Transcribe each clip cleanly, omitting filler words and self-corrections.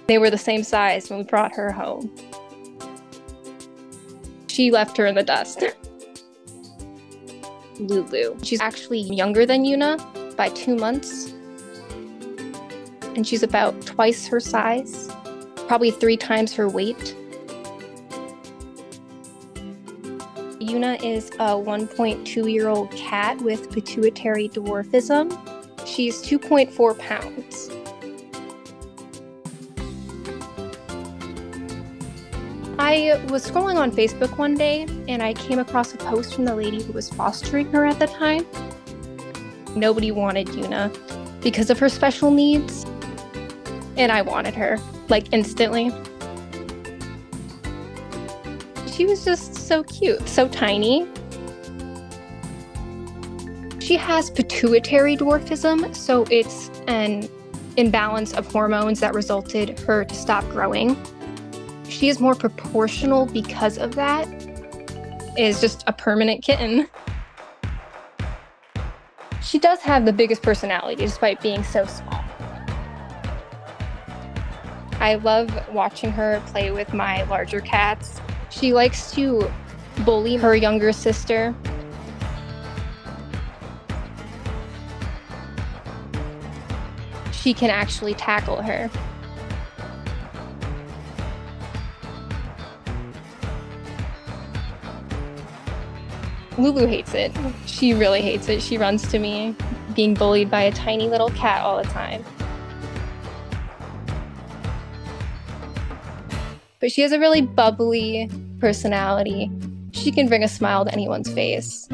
They were the same size when we brought her home. She left her in the dust. Lulu. She's actually younger than Yuna by 2 months. And she's about twice her size, probably 3 times her weight. Yuna is a 1.2-year-old cat with pituitary dwarfism. She's 2.4 pounds. I was scrolling on Facebook one day and I came across a post from the lady who was fostering her at the time. Nobody wanted Yuna because of her special needs, and I wanted her, like, instantly. She was just so cute, so tiny. She has pituitary dwarfism, so it's an imbalance of hormones that resulted her to stop growing. She is more proportional because of that. Is just a permanent kitten. She does have the biggest personality despite being so small. I love watching her play with my larger cats. She likes to bully her younger sister. She can actually tackle her. Lulu hates it. She really hates it. She runs to me, being bullied by a tiny little cat all the time. But she has a really bubbly personality. She can bring a smile to anyone's face.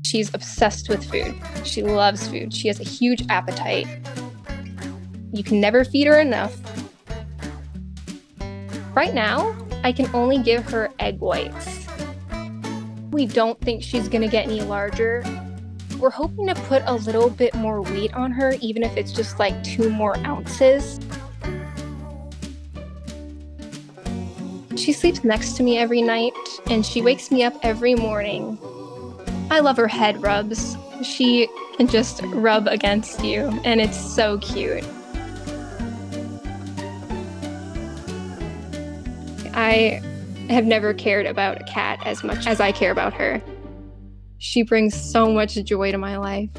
She's obsessed with food. She loves food. She has a huge appetite. You can never feed her enough. Right now, I can only give her egg whites. We don't think she's gonna get any larger. We're hoping to put a little bit more weight on her, even if it's just like 2 more ounces. She sleeps next to me every night, and she wakes me up every morning. I love her head rubs. She can just rub against you, and it's so cute. I have never cared about a cat as much as I care about her. She brings so much joy to my life.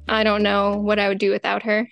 I don't know what I would do without her.